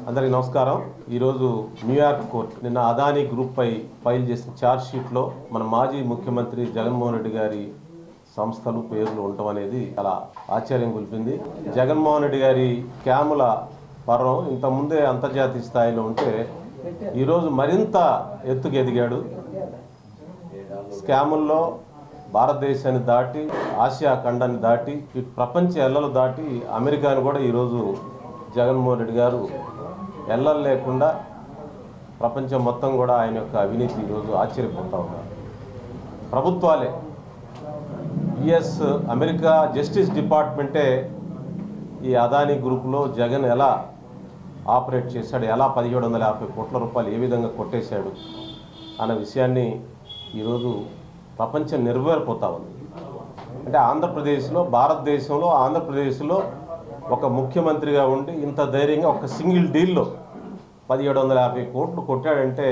అందరికీ నమస్కారం. ఈరోజు న్యూయార్క్ కోర్టు నిన్న అదానీ గ్రూప్ పై ఫైల్ చేసిన ఛార్జ్ షీట్లో మన మాజీ ముఖ్యమంత్రి జగన్మోహన్ రెడ్డి గారి సంస్థలు పేర్లు ఉండటం అనేది చాలా ఆశ్చర్యం గొలిపింది. జగన్మోహన్ రెడ్డి గారి స్కాముల పర్వం ఇంతకుముందే అంతర్జాతీయ స్థాయిలో ఉంటే ఈరోజు మరింత ఎత్తుకు ఎదిగాడు. స్కాముల్లో భారతదేశాన్ని దాటి ఆసియా ఖండాన్ని దాటి ప్రపంచ ఎల్లలు దాటి అమెరికాను కూడా ఈరోజు జగన్మోహన్ రెడ్డి గారు ఎల్లలు లేకుండా ప్రపంచం మొత్తం కూడా ఆయన యొక్క అవినీతి ఈరోజు ఆశ్చర్యపోతూ ఉన్నారు. ప్రభుత్వాలే యుఎస్ అమెరికా జస్టిస్ డిపార్ట్మెంటే ఈ అదానీ గ్రూపులో జగన్ ఎలా ఆపరేట్ చేశాడు, ఎలా 1750 కోట్ల రూపాయలు ఏ విధంగా కొట్టేశాడు అన్న విషయాన్ని ఈరోజు ప్రపంచం నిర్వేరిపోతూ ఉంది. అంటే ఆంధ్రప్రదేశ్లో భారతదేశంలో ఆంధ్రప్రదేశ్లో ఒక ముఖ్యమంత్రిగా ఉండి ఇంత ధైర్యంగా ఒక సింగిల్ డీల్లో 1750 కోట్లు కొట్టాడంటే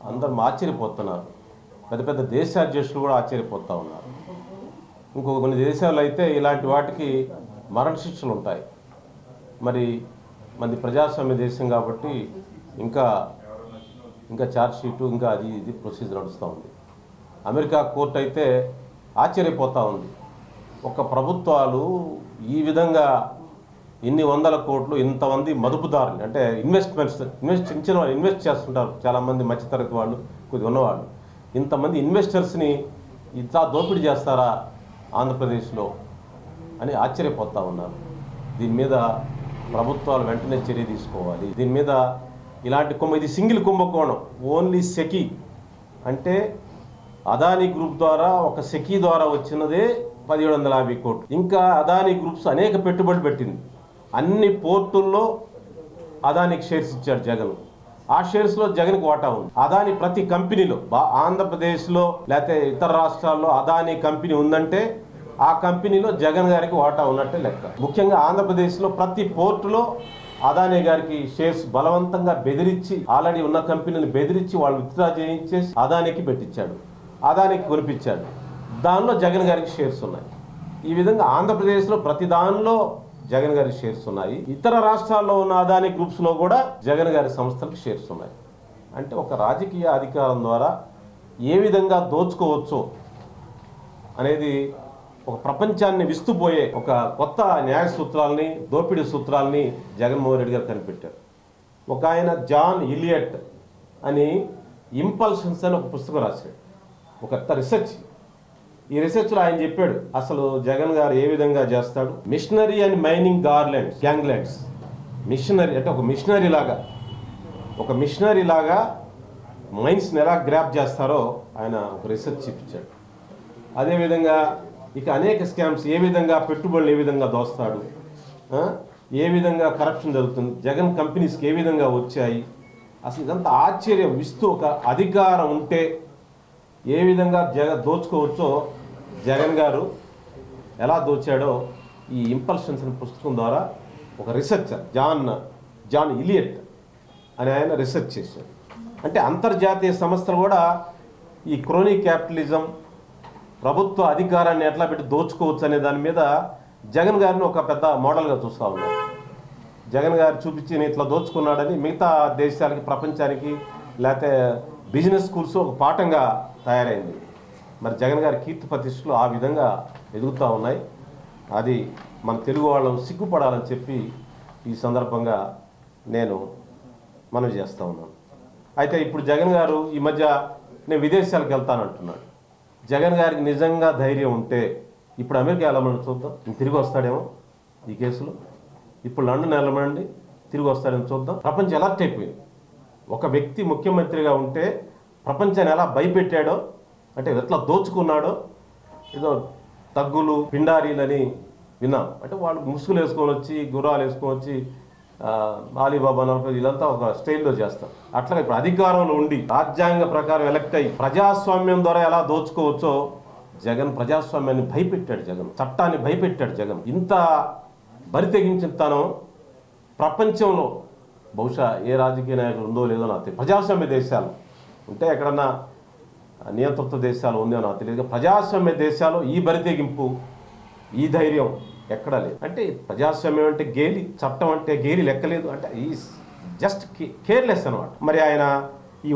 అందరూ ఆశ్చర్యపోతున్నారు. పెద్ద పెద్ద దేశాధ్యక్షులు కూడా ఆశ్చర్యపోతూ ఉన్నారు. ఇంకొక కొన్ని దేశాలు అయితే ఇలాంటి వాటికి మరణశిక్షలు ఉంటాయి. మరి మనది ప్రజాస్వామ్య దేశం కాబట్టి ఇంకా ఛార్జ్ షీటు ఇంకా ఇది ప్రొసీజర్ నడుస్తూ ఉంది. అమెరికా కోర్టు అయితే ఆశ్చర్యపోతూ ఉంది. ఒక ప్రభుత్వాలు ఈ విధంగా ఇన్ని వందల కోట్లు ఇంతమంది మదుపుదారులు అంటే చిన్న ఇన్వెస్ట్ చేస్తుంటారు చాలామంది మధ్యతరగతి వాళ్ళు కొద్దిగా ఉన్నవాళ్ళు, ఇంతమంది ఇన్వెస్టర్స్ని ఇంత దోపిడీ చేస్తారా ఆంధ్రప్రదేశ్లో అని ఆశ్చర్యపోతూ ఉన్నారు. దీని మీద ప్రభుత్వాలు వెంటనే చర్య తీసుకోవాలి. దీని మీద ఇలాంటి ఇది సింగిల్ కుంభకోణం, ఓన్లీ సెకీ అంటే అదానీ గ్రూప్ ద్వారా ఒక సెకీ ద్వారా వచ్చినదే 1750 కోట్లు. ఇంకా అదానీ గ్రూప్స్ అనేక పెట్టుబడి పెట్టింది. అన్ని పోర్టుల్లో అదానికి షేర్స్ ఇచ్చాడు జగన్. ఆ షేర్స్లో జగన్కి వాటా ఉంది. అదానీ ప్రతి కంపెనీలో ఆంధ్రప్రదేశ్లో లేకపోతే ఇతర రాష్ట్రాల్లో అదానీ కంపెనీ ఉందంటే ఆ కంపెనీలో జగన్ గారికి వాటా ఉన్నట్టే లెక్క. ముఖ్యంగా ఆంధ్రప్రదేశ్లో ప్రతి పోర్టులో అదానీ గారికి షేర్స్ బలవంతంగా బెదిరించి ఆల్రెడీ ఉన్న కంపెనీని బెదిరించి వాళ్ళు విత్డ్రా చేయించేసి అదానికి పెట్టించాడు, అదానికి కొనిపించాడు. దానిలో జగన్ గారికి షేర్స్ ఉన్నాయి. ఈ విధంగా ఆంధ్రప్రదేశ్లో ప్రతి దానిలో జగన్ గారి షేర్స్ ఉన్నాయి. ఇతర రాష్ట్రాల్లో ఉన్న అదానీ గ్రూప్స్లో కూడా జగన్ గారి సంస్థలకు షేర్స్ ఉన్నాయి. అంటే ఒక రాజకీయ అధికారం ద్వారా ఏ విధంగా దోచుకోవచ్చో అనేది ఒక ప్రపంచాన్ని విస్తుపోయే ఒక కొత్త న్యాయ సూత్రాలని, దోపిడీ సూత్రాలని జగన్మోహన్ రెడ్డి గారు కనిపెట్టారు. ఒక ఆయన జాన్ ఇలియట్ అని ఇంపల్షన్స్ అని ఒక పుస్తకం రాశాడు, ఒక రీసెర్చ్. ఈ రీసెర్చ్లో ఆయన చెప్పాడు అసలు జగన్ గారు ఏ విధంగా చేస్తాడు. Missionary and mining ganglands. Missionary అంటే ఒక మిషనరీ లాగా మైన్స్ని ఎలా గ్రాప్ చేస్తారో ఆయన ఒక రీసెర్చ్ చూపించాడు. అదేవిధంగా ఇక అనేక స్కామ్స్, ఏ విధంగా పెట్టుబడులు ఏ విధంగా దోస్తాడు, ఏ విధంగా కరప్షన్ జరుగుతుంది, జగన్ కంపెనీస్కి ఏ విధంగా వచ్చాయి, అసలు ఇదంతా ఆశ్చర్యం ఇస్తూ ఒక అధికారం ఉంటే ఏ విధంగా దోచుకోవచ్చో జగన్ గారు ఎలా దోచాడో ఈ ఇంపల్షన్స్ అనే పుస్తకం ద్వారా ఒక రీసెర్చర్ జాన్ ఇలియట్ అని ఆయన రీసెర్చ్ చేశాడు. అంటే అంతర్జాతీయ సంస్థలు కూడా ఈ క్రోనీ క్యాపిటలిజం, ప్రభుత్వ అధికారాన్ని ఎట్లా పెట్టి దోచుకోవచ్చు అనే దాని మీద జగన్ గారిని ఒక పెద్ద మోడల్గా చూస్తూ ఉన్నారు. జగన్ గారు చూపించి ఇట్లా దోచుకున్నాడని మిగతా దేశాలకి, ప్రపంచానికి లేకపోతే బిజినెస్ స్కూల్స్ ఒక పాఠంగా తయారైంది. మరి జగన్ గారి కీర్తి ప్రతిష్టలు ఆ విధంగా ఎదుగుతూ ఉన్నాయి. అది మన తెలుగు వాళ్ళం సిగ్గుపడాలని చెప్పి ఈ సందర్భంగా నేను మనవి చేస్తూ ఉన్నాను. అయితే ఇప్పుడు జగన్ గారు ఈ మధ్య నేను విదేశాలకు వెళ్తానంటున్నాడు. జగన్ గారికి నిజంగా ధైర్యం ఉంటే ఇప్పుడు అమెరికా వెళ్ళమని చూద్దాం, తిరిగి వస్తాడేమో ఈ కేసులో. ఇప్పుడు లండన్ వెళ్ళమండి, తిరిగి వస్తాడేమో చూద్దాం. ప్రపంచం అలర్ట్ అయిపోయింది. ఒక వ్యక్తి ముఖ్యమంత్రిగా ఉంటే ప్రపంచాన్ని ఎలా భయపెట్టాడో, అంటే ఎట్లా దోచుకున్నాడో, ఏదో తగ్గులు పిండారీలని విన్నాం. అంటే వాళ్ళు ముసుగులు వేసుకొని వచ్చి, గుర్రాలు వేసుకొని వచ్చి ఆలీబాబా వీళ్ళంతా ఒక స్టైల్లో చేస్తారు. అట్లా ఇప్పుడు అధికారంలో ఉండి రాజ్యాంగ ప్రకారం ఎలక్ట్ అయ్యి ప్రజాస్వామ్యం ద్వారా ఎలా దోచుకోవచ్చో జగన్ ప్రజాస్వామ్యాన్ని భయపెట్టాడు. జగన్ చట్టాన్ని భయపెట్టాడు. జగన్ ఇంత బరి తెగించిన తను ప్రపంచంలో బహుశా ఏ రాజకీయ నాయకులు ఉందో లేదో నాకు తెలియదు. ప్రజాస్వామ్య దేశాలు ఉంటే ఎక్కడన్నా నియంతృత్వ దేశాలు ఉందో నాకు తెలియదు. ప్రజాస్వామ్య దేశాలు ఈ బరితెగింపు, ఈ ధైర్యం ఎక్కడా లేదు. అంటే ప్రజాస్వామ్యం అంటే గేలి, చట్టం అంటే గేలి లెక్కలేదు. అంటే ఈ జస్ట్ కేర్లెస్ అనమాట. మరి ఆయన ఈ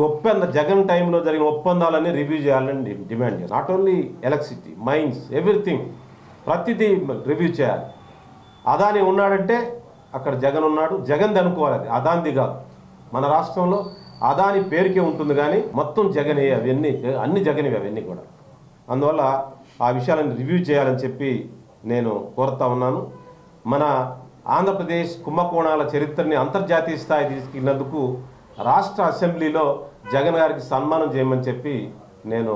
జగన్ టైంలో జరిగిన ఒప్పందాలన్నీ రివ్యూ చేయాలని డిమాండ్ చేయాలి. Not only electricity, mines, everything ప్రతిదీ రివ్యూ చేయాలి. అదాని ఉన్నాడంటే అక్కడ జగన్ ఉన్నాడు, జగన్ది అనుకోవాలి, అది అదానిది కాదు. మన రాష్ట్రంలో అదాని పేరుకే ఉంటుంది కానీ మొత్తం జగనే, అవన్నీ అన్ని జగనివి అవన్నీ కూడా. అందువల్ల ఆ విషయాలను రివ్యూ చేయాలని చెప్పి నేను కోరుతా ఉన్నాను. మన ఆంధ్రప్రదేశ్ కుంభకోణాల చరిత్రని అంతర్జాతీయ స్థాయి తీసుకెళ్ళినందుకు రాష్ట్ర అసెంబ్లీలో జగన్ గారికి సన్మానం చేయమని చెప్పి నేను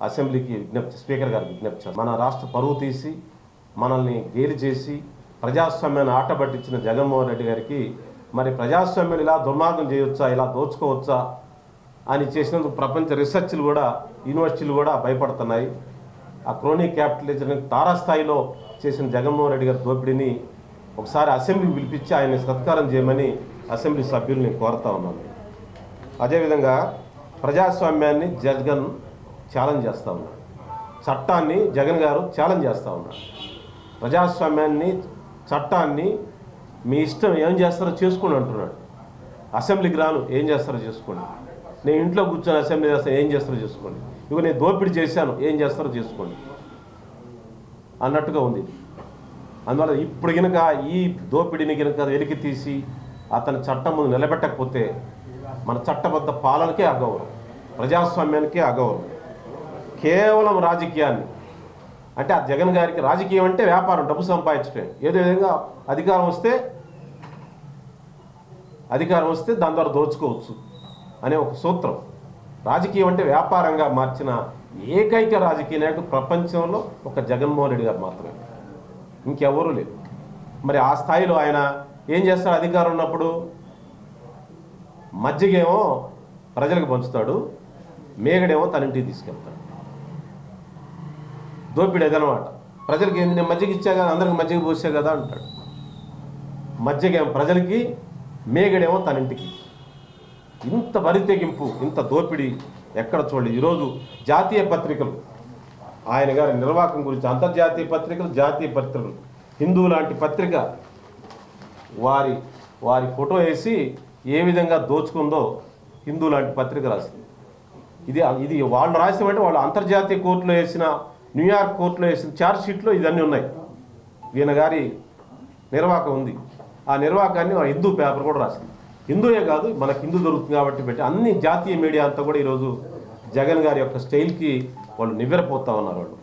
అసెంబ్లీకి స్పీకర్ గారికి విజ్ఞప్తి చేస్తాను. మన రాష్ట్ర పరువు తీసి మనల్ని గేలి చేసి ప్రజాస్వామ్యాన్ని ఆటబట్టించిన జగన్మోహన్ రెడ్డి గారికి మరి ప్రజాస్వామ్యం ఇలా దుర్మార్గం చేయవచ్చా, ఇలా దోచుకోవచ్చా అని చేసినందుకు ప్రపంచ రీసెర్చ్లు కూడా, యూనివర్సిటీలు కూడా భయపడుతున్నాయి. ఆ క్రోనీ క్యాపిటలిజం తారాస్థాయిలో చేసిన జగన్మోహన్ రెడ్డి గారి దోపిడీని ఒకసారి అసెంబ్లీకి పిలిపించి ఆయన్ని సత్కారం చేయమని అసెంబ్లీ సభ్యుల్ని కోరుతా ఉన్నాను. అదేవిధంగా ప్రజాస్వామ్యాన్ని జగన్ ఛాలెంజ్ చేస్తూ ఉన్నాడు, చట్టాన్ని జగన్ గారు ఛాలెంజ్ చేస్తూ ఉన్నారు. ప్రజాస్వామ్యాన్ని, చట్టాన్ని మీ ఇష్టం ఏం చేస్తారో చేసుకోండి అంటున్నాడు. అసెంబ్లీకి రాను, ఏం చేస్తారో చేసుకోండి. నేను ఇంట్లో కూర్చొని అసెంబ్లీ చేస్తాను, ఏం చేస్తారో చేసుకోండి. ఇక నేను దోపిడీ చేశాను, ఏం చేస్తారో చేసుకోండి అన్నట్టుగా ఉంది. అందువల్ల ఇప్పుడు కనుక ఈ దోపిడీని కనుక వెలికి తీసి అతని చట్టం ముందు నిలబెట్టకపోతే మన చట్టబద్ధ పాలనకే అగౌరవం, ప్రజాస్వామ్యానికే అగౌరవం. కేవలం రాజకీయాన్ని అంటే ఆ జగన్ గారికి రాజకీయం అంటే వ్యాపారం, డబ్బు సంపాదించడం. ఏదో విధంగా అధికారం వస్తే దాని ద్వారా దోచుకోవచ్చు అనే ఒక సూత్రం. రాజకీయం అంటే వ్యాపారంగా మార్చిన ఏకైక రాజకీయ నాయకుడు ప్రపంచంలో ఒక జగన్మోహన్ రెడ్డి గారు మాత్రమే, ఇంకెవరూ లేరు. మరి ఆ స్థాయిలో ఆయన ఏం చేస్తాడు? అధికారం ఉన్నప్పుడు మజ్జిగేమో ప్రజలకు పంచుతాడు, మేగడేమో తన ఇంటికి తీసుకెళ్తాడు. దోపిడీ అదనమాట. ప్రజలకి ఏంది, నేను మజ్జిగ ఇచ్చా కదా, అందరికి మజ్జిగ పోసా కదా అంటాడు. మజ్జిగేమో ప్రజలకి, మేగడేమో తన ఇంటికి. ఇంత బరితెగింపు, ఇంత దోపిడీ ఎక్కడ చూడలేదు. ఈరోజు జాతీయ పత్రికలు ఆయన గారి నిర్వాహకం గురించి, అంతర్జాతీయ పత్రికలు, జాతీయ పత్రికలు, హిందూ లాంటి పత్రిక వారి ఫోటో వేసి ఏ విధంగా దోచుకుందో హిందూ లాంటి పత్రిక రాసింది. ఇది వాళ్ళు రాసినమంటే వాళ్ళు అంతర్జాతీయ కోర్టులో వేసిన, న్యూయార్క్ కోర్టులో వేసిన ఛార్జ్ షీట్లో ఇవన్నీ ఉన్నాయి. ఈయన గారి నిర్వాహకం ఉంది. ఆ నిర్వాహకాన్ని హిందూ పేపర్ కూడా రాసింది. హిందూయే కాదు, మనకు హిందూ దొరుకుతుంది కాబట్టి పెట్టి అన్ని జాతీయ మీడియా అంతా కూడా ఈరోజు జగన్ గారి యొక్క స్టైల్కి వాళ్ళు నివ్వెరపోతూ ఉన్నారు. వాళ్ళు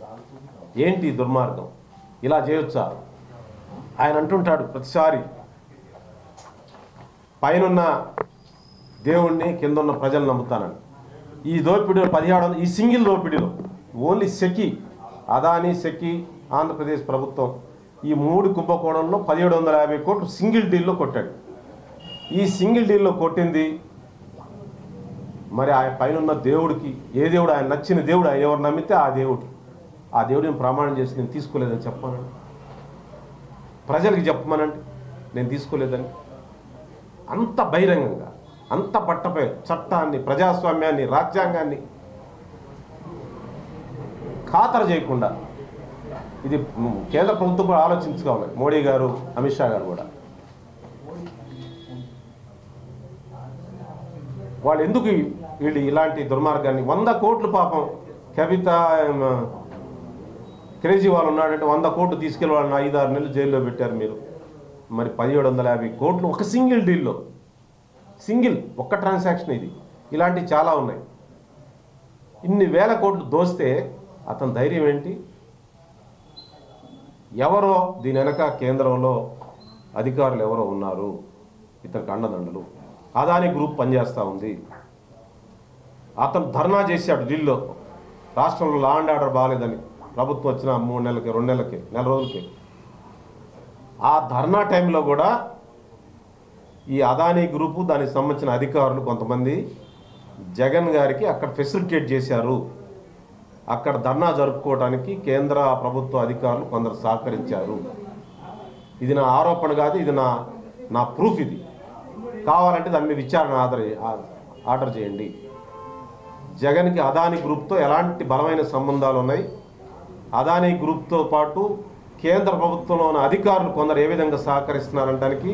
ఏంటి దుర్మార్గం, ఇలా చేయొచ్చా? ఆయన అంటుంటాడు ప్రతిసారి, పైనున్న దేవుణ్ణి కింద ఉన్న ప్రజలు నమ్ముతానని. ఈ దోపిడీలో 1700, ఈ సింగిల్ దోపిడీలో ఓన్లీ సెకి, అదాని, సెకి, ఆంధ్రప్రదేశ్ ప్రభుత్వం ఈ 3 కుంభకోణంలో 1750 కోట్లు సింగిల్ డీల్లో కొట్టాడు. ఈ సింగిల్ డీల్లో కొట్టింది మరి ఆయన పైన దేవుడికి, ఏ దేవుడు ఆయన నచ్చిన దేవుడు, ఆయన ఎవరు నమ్మితే ఆ దేవుడిని ప్రమాణం చేసి నేను తీసుకోలేదని చెప్పానండి. ప్రజలకి చెప్పమనండి నేను తీసుకోలేదని. అంత బహిరంగంగా, అంత పట్టపై చట్టాన్ని, ప్రజాస్వామ్యాన్ని, రాజ్యాంగాన్ని ఖాతరు చేయకుండా, ఇది కేంద్ర ప్రభుత్వం కూడా ఆలోచించుకోవాలి. మోడీ గారు, అమిత్ షా గారు కూడా వాళ్ళు ఎందుకు వీళ్ళు ఇలాంటి దుర్మార్గాన్ని 100 కోట్లు పాపం కవిత కేజ్రీవాల్ ఉన్నాడంటే 100 కోట్లు తీసుకెళ్ళి వాళ్ళని 5-6 నెలలు జైల్లో పెట్టారు మీరు. మరి 1750 కోట్లు ఒక సింగిల్ డీల్లో, ఒక్క ట్రాన్సాక్షన్ ఇది. ఇలాంటివి చాలా ఉన్నాయి. ఇన్ని వేల కోట్లు దోస్తే అతని ధైర్యం ఏంటి? ఎవరో దీని వెనక కేంద్రంలో అధికారులు ఎవరో ఉన్నారు, ఇతనికి అండదండలు. అదాని గ్రూప్ పనిచేస్తూ ఉంది. అతను ధర్నా చేశాడు ఢిల్లీలో, రాష్ట్రంలో లా అండ్ ఆర్డర్ బాగాలేదని. ప్రభుత్వం వచ్చిన 3 నెలలకి, 2 నెలలకి, 4 రోజులకి. ఆ ధర్నా టైంలో కూడా ఈ అదానీ గ్రూపు, దానికి సంబంధించిన అధికారులు కొంతమంది జగన్ గారికి అక్కడ ఫెసిలిటేట్ చేశారు. అక్కడ ధర్నా జరుపుకోవడానికి కేంద్ర ప్రభుత్వ అధికారులు కొందరు సహకరించారు. ఇది నా ఆరోపణ కాదు, ఇది నా ప్రూఫ్. ఇది కావాలంటే దాని మీద విచారణ ఆర్డర్ చేయండి. జగన్కి అదానీ గ్రూప్తో ఎలాంటి బలమైన సంబంధాలు ఉన్నాయి, అదానీ గ్రూప్తో పాటు కేంద్ర ప్రభుత్వంలో ఉన్న అధికారులు కొందరు ఏ విధంగా సహకరిస్తున్నారంటానికి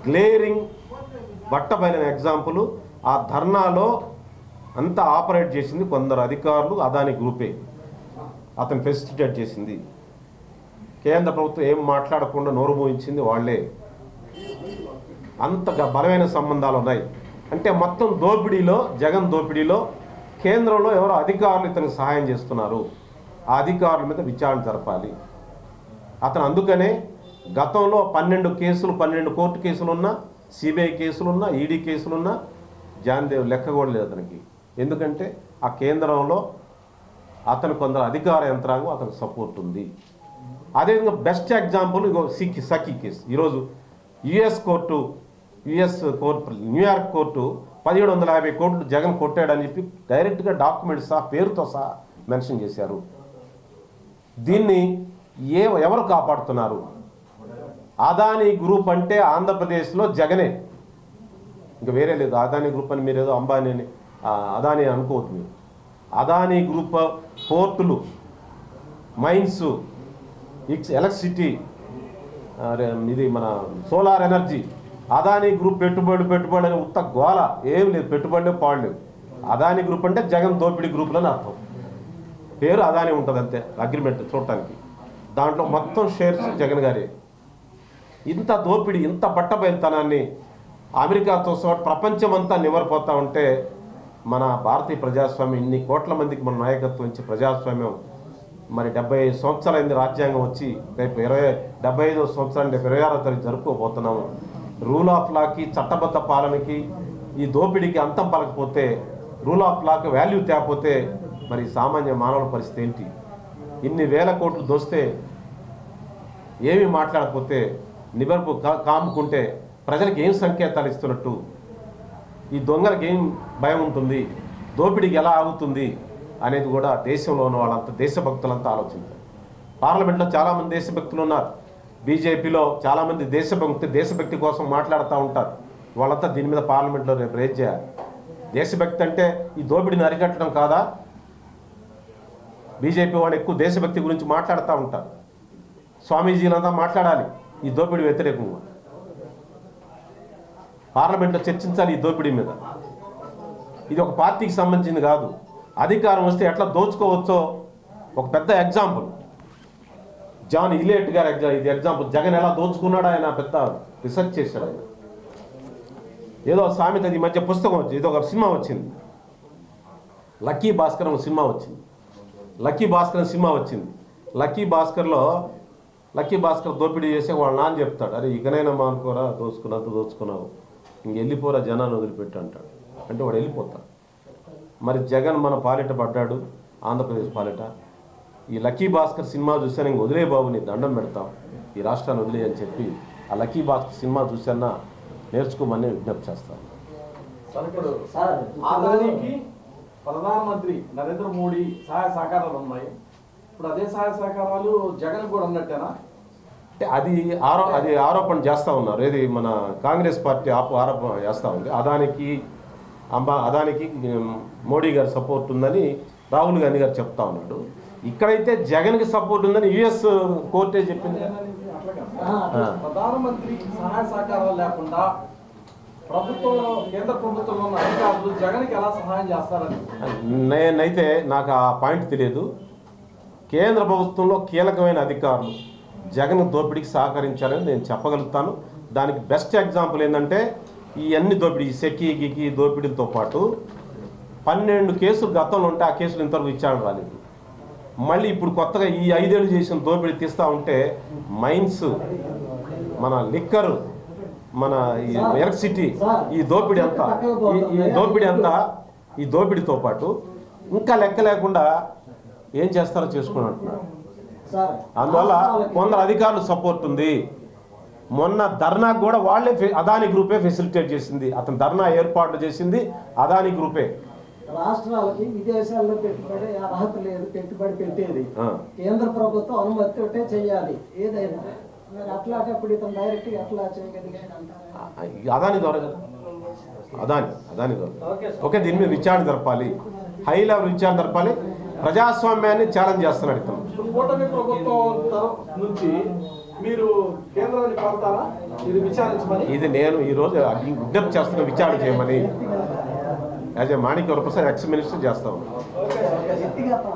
గ్లేరింగ్ బట్టబయలైన ఎగ్జాంపుల్ ఆ ధర్నాలో అంతా ఆపరేట్ చేసింది కొందరు అధికారులు, అదాని గ్రూపే అతను ఫెసిలిటేట్ చేసింది. కేంద్ర ప్రభుత్వం ఏం మాట్లాడకుండా నోరు మూయించింది వాళ్ళే. అంతగా బలమైన సంబంధాలు ఉన్నాయి. అంటే మొత్తం దోపిడీలో, జగన్ దోపిడీలో కేంద్రంలో ఎవరో అధికారులు ఇతనికి సహాయం చేస్తున్నారు. ఆ అధికారుల మీద విచారణ జరపాలి. అతను అందుకనే గతంలో 12 కోర్టు కేసులున్నా, సిబిఐ కేసులున్నా, ఈడీ కేసులున్నా జాన్దేవ్ లెక్క కూడా లేదు అతనికి. ఎందుకంటే ఆ కేంద్రంలో అతను కొందరు అధికార యంత్రాంగం అతనికి సపోర్ట్ ఉంది. అదేవిధంగా బెస్ట్ ఎగ్జాంపుల్ ఇగో సఖీ కేసు. ఈరోజు యుఎస్ కోర్టు న్యూయార్క్ కోర్టు 1750 కోట్లు జగన్ కొట్టాడని చెప్పి డైరెక్ట్గా డాక్యుమెంట్స్ పేరుతో సహా మెన్షన్ చేశారు. దీన్ని ఎవరు కాపాడుతున్నారు? అదానీ గ్రూప్ అంటే ఆంధ్రప్రదేశ్లో జగనే, ఇంకా వేరే లేదు. అదానీ గ్రూప్ అని మీరు ఏదో అంబానీ అని అదానీ అనుకోవద్దు. మీరు అదానీ గ్రూప్ పోర్టులు, మైన్స్, ఎలక్ట్రిసిటీ, ఇది మన సోలార్ ఎనర్జీ, అదానీ గ్రూప్ పెట్టుబడి అని ఉత్త గోల ఏం లేదు. పెట్టుబడులే పాడలేవు. అదానీ గ్రూప్ అంటే జగన్ దోపిడీ గ్రూపులు అని అర్థం. పేరు అదానీ ఉంటుంది అంతే, అగ్రిమెంట్ చూడటానికి. దాంట్లో మొత్తం షేర్స్ జగన్ గారే. ఇంత దోపిడీ, ఇంత బట్టబయలుతనాన్ని అమెరికాతో పాటు ప్రపంచమంతా నివరిపోతూ ఉంటే మన భారతీయ ప్రజాస్వామ్యం ఇన్ని కోట్ల మందికి మన నాయకత్వం ఇచ్చే ప్రజాస్వామ్యం మరి 75 సంవత్సరాలైంది రాజ్యాంగం వచ్చి, రేపు 75వ సంవత్సరాన్ని 26వ తారీఖు జరుపుకోబోతున్నాము. రూల్ ఆఫ్ లాకి, చట్టబద్ధ పాలనకి, ఈ దోపిడీకి అంతం పలకపోతే, రూల్ ఆఫ్ లాకి వాల్యూ తేకపోతే మరి సామాన్య మానవుల పరిస్థితి ఏంటి? ఇన్ని వేల కోట్లు దోస్తే ఏమీ మాట్లాడకపోతే, నిబర్పు కాముకుంటే ప్రజలకు ఏం సంకేతాలు ఇస్తున్నట్టు? ఈ దొంగలకు ఏం భయం ఉంటుంది? దోపిడీకి ఎలా ఆగుతుంది అనేది కూడా దేశంలో ఉన్న వాళ్ళంతా, దేశభక్తులంతా ఆలోచించారు. పార్లమెంట్లో చాలామంది దేశభక్తులు ఉన్నారు. బీజేపీలో చాలామంది దేశభక్తి కోసం మాట్లాడుతూ ఉంటారు. వాళ్ళంతా దీని మీద పార్లమెంట్లో రేపు రేజ్ చేయాలి. దేశభక్తి అంటే ఈ దోపిడీని అరికట్టడం కాదా? బీజేపీ వాళ్ళు ఎక్కువ దేశభక్తి గురించి మాట్లాడుతూ ఉంటారు. స్వామీజీలంతా మాట్లాడాలి ఈ దోపిడీ వ్యతిరేకంగా. పార్లమెంట్లో చర్చించాలి ఈ దోపిడీ మీద. ఇది ఒక పార్టీకి సంబంధించింది కాదు. అధికారం వస్తే ఎట్లా దోచుకోవచ్చో ఒక పెద్ద ఎగ్జాంపుల్ జాన్ ఇలియట్ గారు ఇది ఎగ్జాంపుల్. జగన్ ఎలా దోచుకున్నాడో ఆయన పెద్ద రీసెర్చ్ చేశాడు. ఆయన ఏదో సామెత, ఈ మధ్య పుస్తకం వచ్చింది, ఏదో ఒక సినిమా వచ్చింది, లక్కీ భాస్కర్ ఒక సినిమా వచ్చింది. లక్కీ భాస్కర్ దోపిడీ చేసే వాళ్ళ నాన్న చెప్తాడు, అరే ఇకనైనా మానుకోరా, దోచుకున్నావు, ఇంక వెళ్ళిపోరా, జనాన్ని వదిలిపెట్టు అంటాడు. అంటే వాడు వెళ్ళిపోతాడు. మరి జగన్ మన పాలిట పడ్డాడు, ఆంధ్రప్రదేశ్ పాలిట. ఈ లక్కీ భాస్కర్ సినిమా చూసాను, ఇంక వదిలే బాబు, నీ దండం పెడతాం, ఈ రాష్ట్రాన్ని వదిలే అని చెప్పి ఆ లక్కీ భాస్కర్ సినిమా చూసానా నేర్చుకోమని విజ్ఞప్తి చేస్తాను. అదానికి ప్రధానమంత్రి నరేంద్ర మోడీ సహాయ సహకారాలు ఉన్నాయి. ఇప్పుడు అదే సహాయ సహకారాలు జగన్ కూడా ఉన్నట్టేనా? అంటే అది ఆరోపణ చేస్తూ ఉన్నారు. ఏది మన కాంగ్రెస్ పార్టీ ఆరోపణ చేస్తూ ఉంది. అదానికి మోడీ గారి సపోర్ట్ ఉందని రాహుల్ గాంధీ గారు చెప్తా ఉన్నాడు. ఇక్కడైతే జగన్కి సపోర్ట్ ఉందని యుఎస్ కోర్టే చెప్పింది. ప్రధానమంత్రి సహాయ సహకారాలు లేకుండా కేంద్ర ప్రభుత్వంలో ఉన్న అధికారులు జగన్కి ఎలా సహాయం చేస్తారని నేనైతే నాకు ఆ పాయింట్ తెలియదు. కేంద్ర ప్రభుత్వంలో కీలకమైన అధికారులు జగన్ దోపిడీకి సహకరించారని నేను చెప్పగలుగుతాను. దానికి బెస్ట్ ఎగ్జాంపుల్ ఏంటంటే ఈ అన్ని దోపిడీ, సెకీ దోపిడీలతో పాటు 12 కేసులు గతంలో ఉంటే ఆ కేసులు ఇంతవరకు విచారణ రాలేదు. మళ్ళీ ఇప్పుడు కొత్తగా ఈ 5 ఏళ్ళు చేసిన దోపిడీ తీస్తూ ఉంటే మైన్స్, మన లిక్కరు, మన ఎలక్ట్రిసిటీ, ఈ దోపిడీతో పాటు ఇంకా లెక్క లేకుండా ఏం చేస్తారో చేసుకుని అంటున్నారు. అందువల్ల కొందరు అధికారులు సపోర్ట్ ఉంది. మొన్న ధర్నాకు కూడా వాళ్ళే అదానీ గ్రూపే ఫెసిలిటేట్ చేసింది. అతను ధర్నా ఏర్పాట్లు చేసింది అదానీ గ్రూపే. రాష్ట్రాలకి విదేశాల్లో పెట్టుబడి అర్హత లేదు, పెట్టుబడి పెట్టేది కేంద్ర ప్రభుత్వం అనుమతి ఒకటే చేయాలి ఏదైనా. మరి అట్లాంటప్పుడు ఇతను డైరెక్ట్ ఎట్లా చేయగలిగాడు అంటారు? అదానీ ద్వారా కదా, అదానీ ద్వారా. ఓకే, దీని మీద విచారణ జరపాలి, హై లెవెల్ విచారణ జరపాలి. ప్రజాస్వామ్యాన్ని ఛాలెంజ్ చేస్తున్నాడు ఇతను. కూటమి ప్రభుత్వం నుంచి మీరు కేంద్రాన్ని కోరతారా ఇది విచారించమని? ఇది నేను ఈరోజు విజ్ఞప్తి చేస్తున్న విచారణ చేయమని as a Manikya Varaprasad ex minister చేస్తా ఉన్నాను. వ్యక్తిగతం